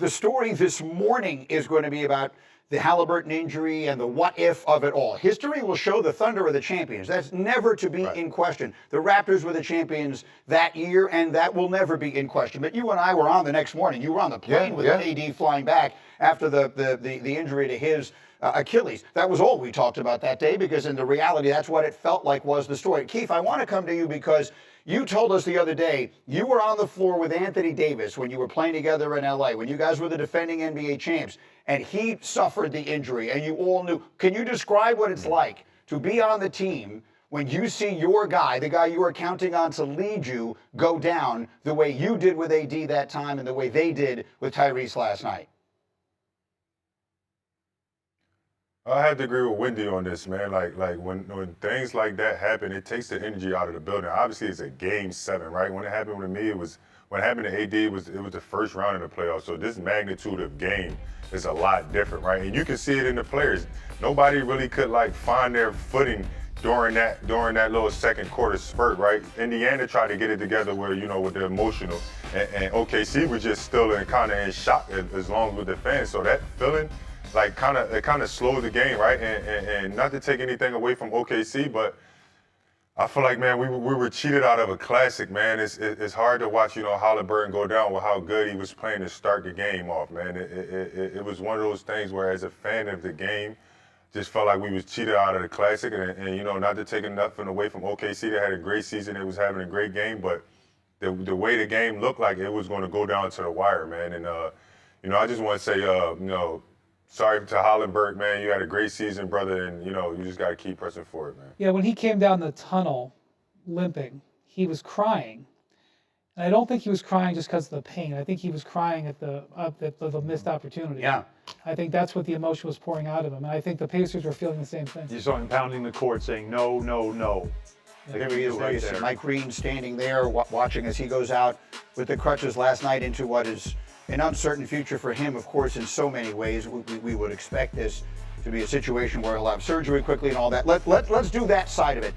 the story this morning is going to be about the Haliburton injury and the what if of it all. History will show the Thunder are the champions. That's never to be in question. The Raptors were the champions that year, and that will never be in question. But you and I were on the next morning. You were on the plane with AD flying back after the injury to his Achilles. That was all we talked about that day, because in the reality, that's what it felt like was the story. Keith, I want to come to you because you told us the other day you were on the floor with Anthony Davis when you were playing together in LA, when you guys were the defending NBA champs, and he suffered the injury, and you all knew. Can you describe what it's like to be on the team when you see your guy, the guy you were counting on to lead you, go down the way you did with AD that time and the way they did with Tyrese last night? I have to agree with Wendy on this, man. Like when things like that happen, it takes the energy out of the building. Obviously, it's a game 7, right? When it happened with me, when it happened to AD, it was the first round of the playoffs. So this magnitude of game is a lot different, right? And you can see it in the players. Nobody really could find their footing during that little second quarter spurt, right? Indiana tried to get it together with the emotional, and OKC was just still kind of in shock as long as with the fans. So that feeling. It kind of slowed the game, right? And not to take anything away from OKC, but I feel like, man, we were cheated out of a classic, man. It's hard to watch, Haliburton go down with how good he was playing to start the game off, man. It was one of those things where, as a fan of the game, just felt like we was cheated out of the classic. And not to take nothing away from OKC, they had a great season, they was having a great game, but the way the game looked like it was going to go down to the wire, man. And I just want to say, sorry to Haliburton, man. You had a great season, brother, and you just got to keep pressing forward, man. Yeah, when he came down the tunnel limping, he was crying. And I don't think he was crying just because of the pain. I think he was crying at the missed opportunity. Yeah. I think that's what the emotion was pouring out of him. And I think the Pacers were feeling the same thing. You saw him pounding the court saying, no, no, no. There he is. There you see Mike Green standing there watching as he goes out with the crutches last night into what is an uncertain future for him, of course, in so many ways. We would expect this to be a situation where he'll have surgery quickly and all that. Let's do that side of it.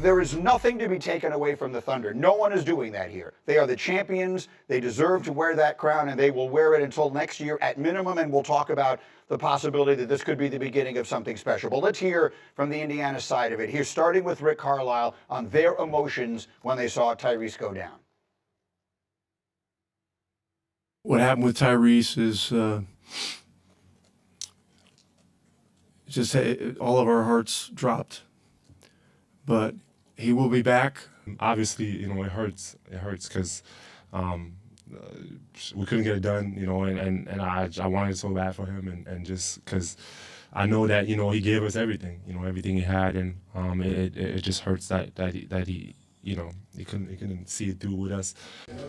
There is nothing to be taken away from the Thunder. No one is doing that here. They are the champions. They deserve to wear that crown, and they will wear it until next year at minimum, and we'll talk about the possibility that this could be the beginning of something special. But let's hear from the Indiana side of it. Here, starting with Rick Carlisle on their emotions when they saw Tyrese go down. What happened with Tyrese is just all of our hearts dropped. But he will be back. Obviously, it hurts. It hurts because we couldn't get it done, and I wanted so bad for him, and just because I know that, he gave us everything, everything he had, and it just hurts that he he couldn't see it through with us.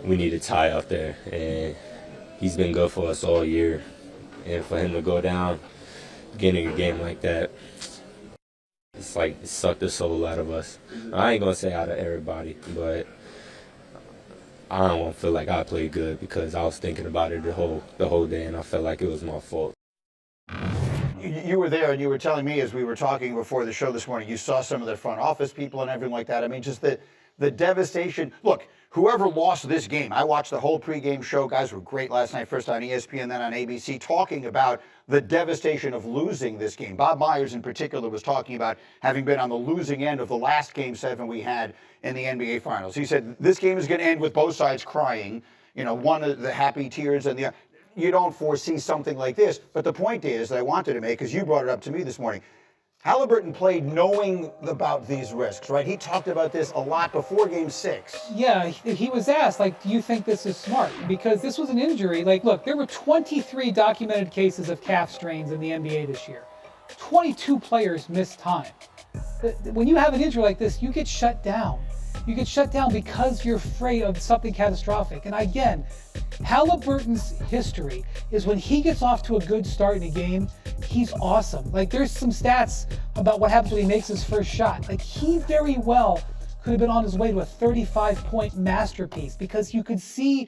We need a tie out there, and he's been good for us all year, and for him to go down, getting a game like that, it's like it sucked the soul out of us. I ain't gonna say out of everybody, but I don't want to feel like I played good because I was thinking about it the whole day, and I felt like it was my fault. You were there, and you were telling me as we were talking before the show this morning, you saw some of the front office people and everything like that. I mean, just the devastation. Look, whoever lost this game, I watched the whole pregame show. Guys were great last night, first on ESPN, then on ABC, talking about the devastation of losing this game. Bob Myers, in particular, was talking about having been on the losing end of the last Game 7 we had in the NBA Finals. He said, this game is going to end with both sides crying, one of the happy tears and the other. You don't foresee something like this. But the point is that I wanted to make, because you brought it up to me this morning, Haliburton played knowing about these risks, right? He talked about this a lot before Game 6. Yeah, he was asked, do you think this is smart? Because this was an injury. Look, there were 23 documented cases of calf strains in the NBA this year. 22 players missed time. When you have an injury like this, you get shut down. You get shut down because you're afraid of something catastrophic. And again, Haliburton's history is when he gets off to a good start in a game, he's awesome. There's some stats about what happens when he makes his first shot. He very well could have been on his way to a 35-point masterpiece, because you could see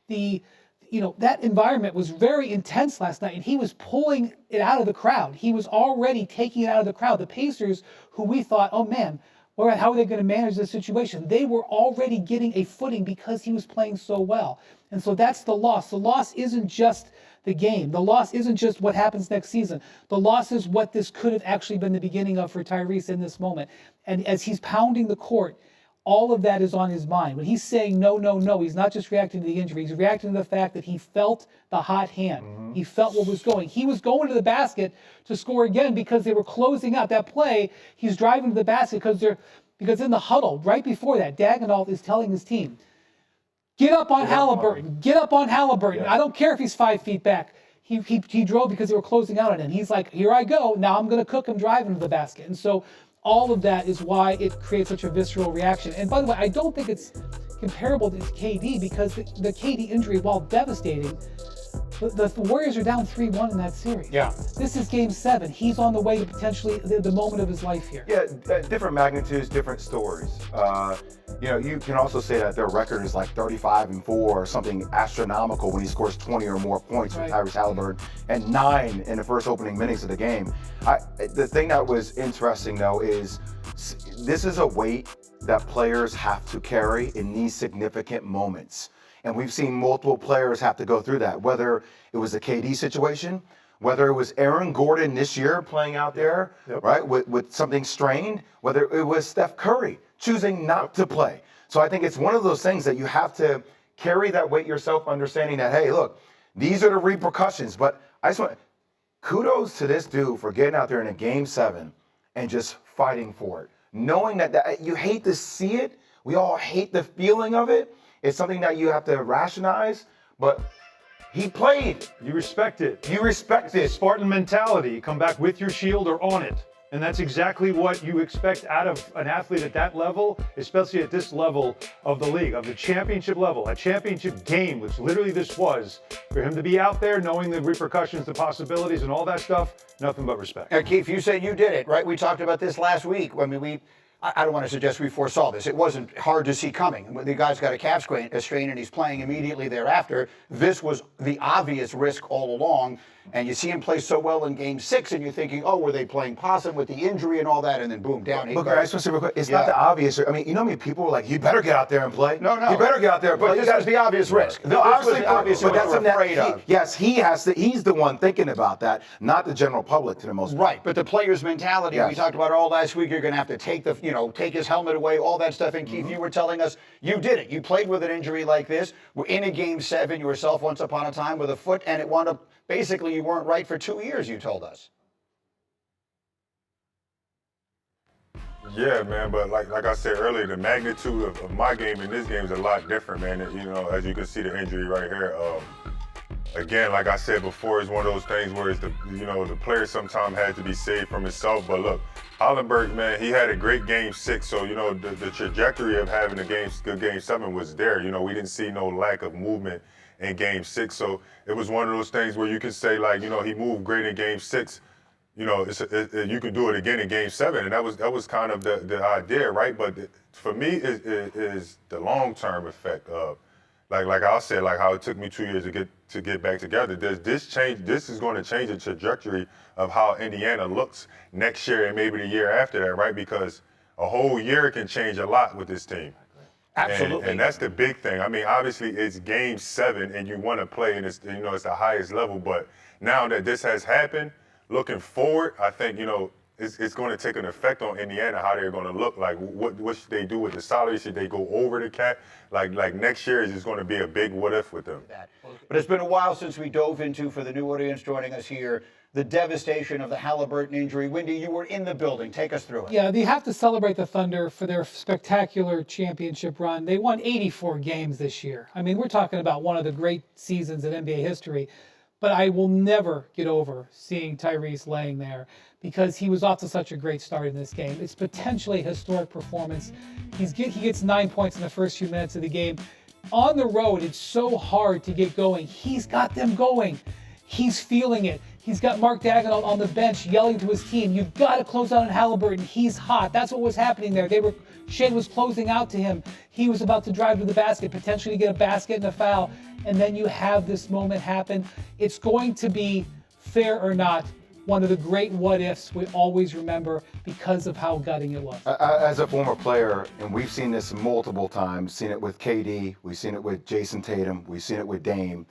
that environment was very intense last night, and he was pulling it out of the crowd. He was already taking it out of the crowd. The Pacers, who we thought, oh man, how are they going to manage this situation? They were already getting a footing because he was playing so well. And so that's the loss. The loss isn't just the game. The loss isn't just what happens next season. The loss is what this could have actually been the beginning of for Tyrese in this moment. And as he's pounding the court, all of that is on his mind. When he's saying no, no, no, he's not just reacting to the injury. He's reacting to the fact that he felt the hot hand. He felt what was going. He was going to the basket to score again because they were closing out that play. He's driving to the basket because in the huddle, right before that, Daigneault is telling his team, get up on Haliburton. Get up on Haliburton. I don't care if he's 5 feet back. He drove because they were closing out on him. He's like, here I go. Now I'm going to cook him driving to the basket. And so all of that is why it creates such a visceral reaction. And by the way, I don't think it's comparable to KD because the KD injury, while devastating, the Warriors are down 3-1 in that series. Yeah. This is game 7. He's on the way to potentially the moment of his life here. Yeah, different magnitudes, different stories. You can also say that their record is like 35-4 or something astronomical when he scores 20 or more points with Tyrese Haliburton and 9 in the first opening minutes of the game. The thing that was interesting though is this is a weight that players have to carry in these significant moments. And we've seen multiple players have to go through that, whether it was a KD situation, whether it was Aaron Gordon this year playing out there, right, with something strained, whether it was Steph Curry choosing not to play. So I think it's one of those things that you have to carry that weight yourself, understanding that, hey, look, these are the repercussions. But I just want kudos to this dude for getting out there in a game 7 and just fighting for it. Knowing that you hate to see it, we all hate the feeling of it. It's something that you have to rationalize, but he played. You respect it. You respect it. Spartan mentality. You come back with your shield or on it. And that's exactly what you expect out of an athlete at that level, especially at this level of the league, of the championship level, a championship game, which literally this was. For him to be out there, knowing the repercussions, the possibilities, and all that stuff, nothing but respect. Now, Keith, you said you did it, right? We talked about this last week. I mean, I don't want to suggest we foresaw this. It wasn't hard to see coming. The guy's got a calf strain and he's playing immediately thereafter. This was the obvious risk all along. And you see him play so well in game 6 and you're thinking, oh, were they playing possum with the injury and all that? And then boom, down he goes. But I just want to say real quick, it's not the obvious. I mean, you know how many people were like, you better get out there and play? No. You better get out there and play. But this was the obvious risk. No, obviously, the obvious but that's what afraid of. Yes, he's the one thinking about that, not the general public to the most part. Right, but the player's mentality, we talked about all last week, you're going to have to take his helmet away, all that stuff. And Keith, you were telling us you did it. You played with an injury like this. We're in a game 7 yourself once upon a time with a foot, and it wound up, basically you weren't right for 2 years, you told us. Yeah, man, but like I said earlier, the magnitude of my game and this game is a lot different, man. As you can see the injury right here. Again, like I said before, it's one of those things where it's the player sometimes has to be saved from himself. But look, Haliburton, man, he had a great game 6. So, the trajectory of having a good game 7 was there. We didn't see no lack of movement in game 6. So it was one of those things where you could say, like, he moved great in game 6. You can do it again in game 7. And that was kind of the idea, right? But for me, it is the long-term effect of, like I said, like how it took me 2 years to get back together. This is going to change the trajectory of how Indiana looks next year and maybe the year after that, right? Because a whole year can change a lot with this team. Absolutely. And that's the big thing. I mean, obviously it's game 7 and you want to play and it's it's the highest level, but now that this has happened, looking forward, I think, it's going to take an effect on Indiana, how they're going to look. Like, what should they do with the salary? Should they go over the cap? Like next year is just going to be a big what if with them. But it's been a while since we dove into, for the new audience joining us here, the devastation of the Haliburton injury. Wendy, you were in the building. Take us through it. Yeah, they have to celebrate the Thunder for their spectacular championship run. They won 84 games this year. I mean, we're talking about one of the great seasons in NBA history. But I will never get over seeing Tyrese laying there because he was off to such a great start in this game. It's potentially a historic performance. He gets 9 points in the first few minutes of the game. On the road, it's so hard to get going. He's got them going. He's feeling it. He's got Mark Daigneault on the bench yelling to his team, you've got to close out on Haliburton. He's hot. That's what was happening there. Shane was closing out to him. He was about to drive to the basket, potentially to get a basket and a foul. And then you have this moment happen. It's going to be, fair or not, one of the great what-ifs we always remember because of how gutting it was. As a former player, and we've seen this multiple times, seen it with KD, we've seen it with Jason Tatum, we've seen it with Dame.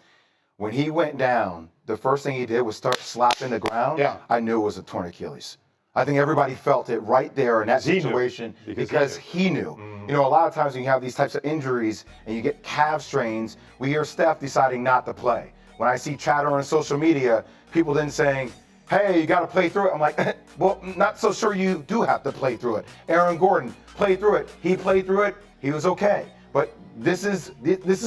When he went down, the first thing he did was start slapping the ground, Yeah. I knew it was a torn Achilles. I think everybody felt it right there in that He knew. situation Because he knew. You know, a lot of times when you have these types of injuries and you get calf strains, we hear Steph deciding not to play. When I see chatter on social media, people then saying, hey, you got to play through it. I'm like, well, not so sure you do have to play through it. Aaron Gordon played through it. He played through it. He was okay. But this is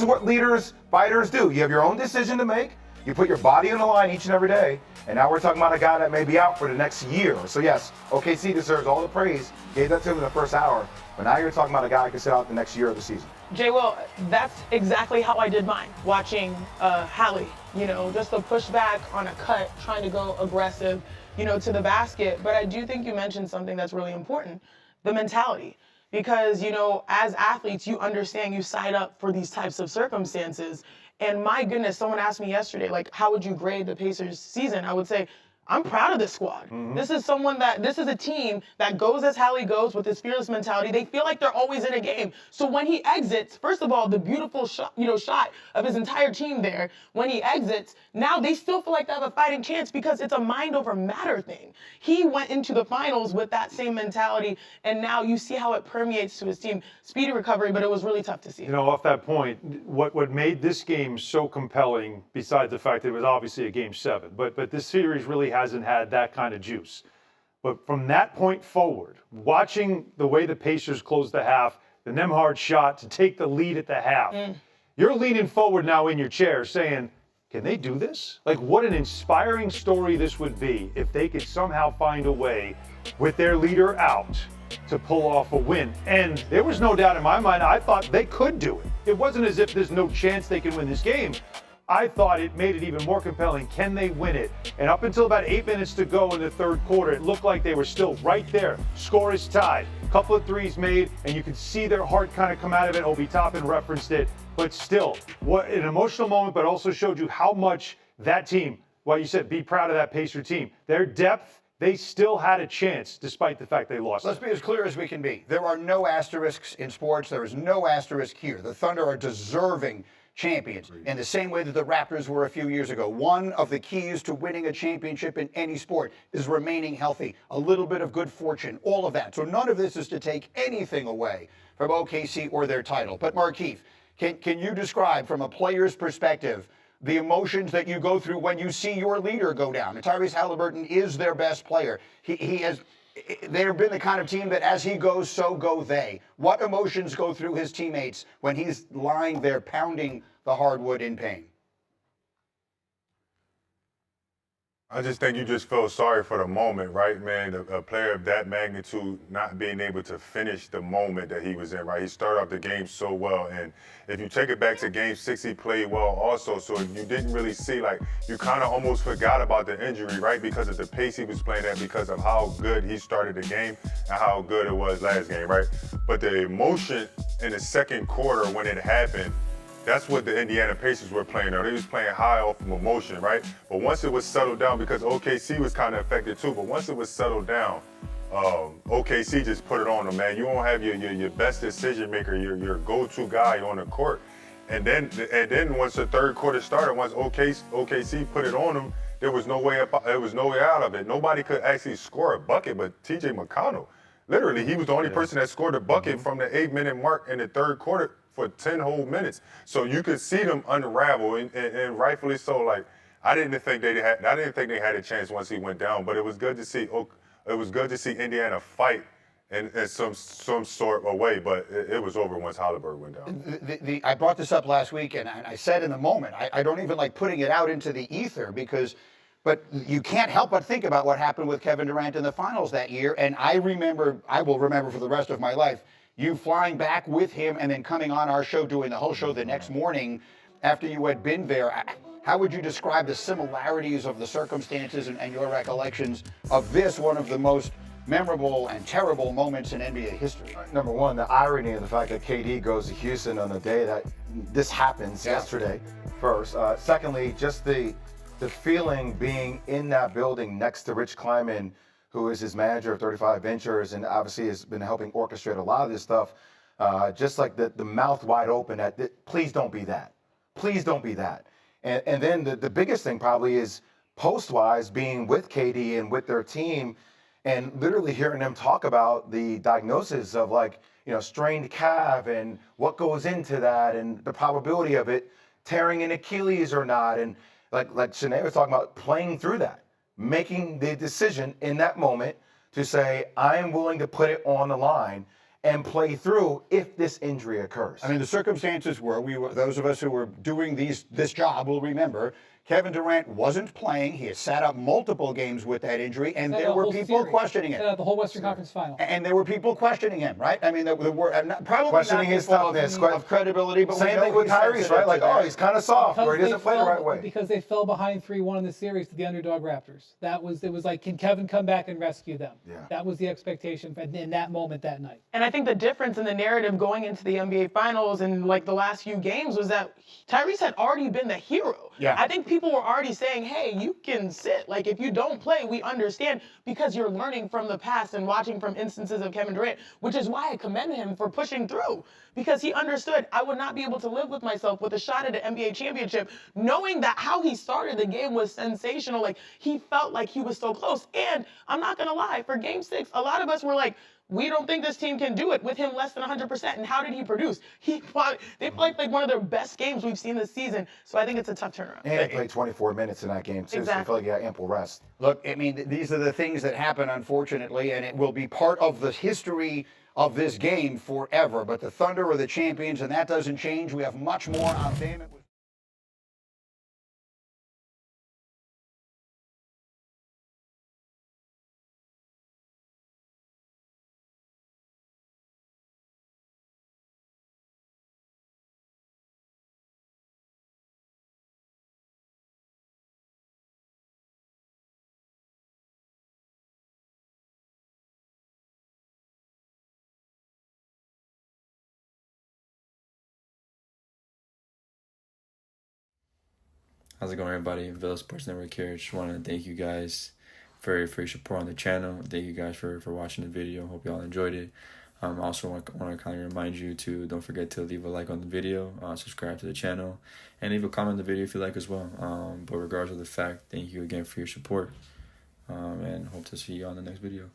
what leaders, fighters do. You have your own decision to make. You put your body on the line each and every day. And now we're talking about a guy that may be out for the next year. So yes, OKC deserves all the praise. Gave that to him in the first hour. But now you're talking about a guy who can sit out the next year of the season. Jay, well, that's exactly how I did mine, watching Hallie, you know, just a pushback on a cut, trying to go aggressive, you know, to the basket. But I do think you mentioned something that's really important, the mentality. Because, you know, as athletes, you understand you sign up for these types of circumstances. And my goodness, someone asked me yesterday, like, how would you grade the Pacers season? I would say, I'm proud of this squad. This is a team that goes as Hallie goes with this fearless mentality. They feel like they're always in a game. So when he exits, first of all, the beautiful shot of his entire team there, when he exits, now they still feel like they have a fighting chance because it's a mind over matter thing. He went into the finals with that same mentality, and now you see how it permeates to his team. Speedy recovery, but it was really tough to see. You know, off that point, what made this game so compelling, besides the fact that it was obviously a Game 7, but this series really hasn't had that kind of juice. But from that point forward, watching the way the Pacers closed the half, the Nembhard shot to take the lead at the half, you're leaning forward now in your chair saying, can they do this? Like, what an inspiring story this would be if they could somehow find a way with their leader out to pull off a win. And there was no doubt in my mind, I thought they could do it. It wasn't as if there's no chance they can win this game. I thought it made it even more compelling. Can they win it? And up until about 8 minutes to go in the third quarter, it looked like they were still right there. Score is tied. Couple of threes made, and you could see their heart kind of come out of it. Obi Toppin referenced it. But still, what an emotional moment, but also showed you how much that team, well, you said be proud of that Pacer team. Their depth, they still had a chance despite the fact they lost. Let's be as clear as we can be. There are no asterisks in sports. There is no asterisk here. The Thunder are deserving champions in the same way that the Raptors were a few years ago. One of the keys to winning a championship in any sport is remaining healthy, a little bit of good fortune, all of that. So none of this is to take anything away from OKC or their title. But Markeith, can you describe from a player's perspective the emotions that you go through when you see your leader go down? And Tyrese Haliburton is their best player. They've been the kind of team that as he goes, so go they. What emotions go through his teammates when he's lying there pounding the hardwood in pain? I just think you just feel sorry for the moment, right, man? A player of that magnitude not being able to finish the moment that he was in, right? He started off the game so well, and if you take it back to Game 6, he played well also, so you didn't really see, like, you kind of almost forgot about the injury, right, because of the pace he was playing at, because of how good he started the game and how good it was last game, right? But the emotion in the second quarter when it happened, that's what the Indiana Pacers were playing. They was playing high off of emotion, right? But once it was settled down, because OKC was kind of affected too, but once it was settled down, OKC just put it on them, man. You don't have your best decision maker, your go-to guy on the court. And then once the third quarter started, once OKC put it on them, there was no way out of it. Nobody could actually score a bucket but TJ McConnell. Literally, he was the only person that scored a bucket from the 8-minute mark in the third quarter for 10 whole minutes. So you could see them unravel, and rightfully so. Like, I didn't think they had a chance once he went down, but it was good to see. It was good to see Indiana fight in some sort of way, but it was over once Haliburton went down. I brought this up last week, and I said in the moment, I don't even like putting it out into the ether but you can't help but think about what happened with Kevin Durant in the finals that year, and I will remember for the rest of my life, you flying back with him and then coming on our show, doing the whole show the next morning after you had been there. How would you describe the similarities of the circumstances and your recollections of this, one of the most memorable and terrible moments in NBA history? Number one, the irony of the fact that KD goes to Houston on the day that this happens yesterday, first. Secondly, just the feeling being in that building next to Rich Kleiman, who is his manager of 35 Ventures and obviously has been helping orchestrate a lot of this stuff, just like the mouth wide open please don't be that. Please don't be that. And then the biggest thing probably is post-wise being with KD and with their team and literally hearing them talk about the diagnosis of like, strained calf and what goes into that and the probability of it tearing an Achilles or not. And like Shanae was talking about, playing through that, making the decision in that moment to say, I am willing to put it on the line and play through if this injury occurs. I mean, the circumstances were, those of us who were doing this job will remember, Kevin Durant wasn't playing. He had sat out multiple games with that injury, and there were people questioning him. The whole Western Conference Final. And there were people questioning him, right? I mean, there were probably questioning not his toughness, of credibility, but same thing with Tyrese, right? Like, oh, he's kind of soft, or he doesn't play the right way. Because they fell behind 3-1 in the series to the underdog Raptors. It was like, can Kevin come back and rescue them? Yeah. That was the expectation in that moment that night. And I think the difference in the narrative going into the NBA Finals and like the last few games was that Tyrese had already been the hero. Yeah. I think people were already saying, hey, you can sit. Like, if you don't play, we understand, because you're learning from the past and watching from instances of Kevin Durant, which is why I commend him for pushing through, because he understood I would not be able to live with myself with a shot at an NBA championship, knowing that how he started the game was sensational. Like, he felt like he was so close. And I'm not going to lie, for Game 6, a lot of us were like, we don't think this team can do it with him less than 100%. And how did he produce? They played like one of their best games we've seen this season. So I think it's a tough turnaround. And he played 24 minutes in that game, too, so I feel like he got ample rest. Look, I mean, these are the things that happen, unfortunately, and it will be part of the history of this game forever. But the Thunder are the champions, and that doesn't change. We have much more on them. How's it going, everybody? Villa Sports Network here. Just want to thank you guys for your support on the channel. Thank you guys for watching the video. Hope you all enjoyed it. Also want to kind of remind you to don't forget to leave a like on the video, subscribe to the channel, and leave a comment on the video if you like as well. But regardless of the fact, thank you again for your support, and hope to see you on the next video.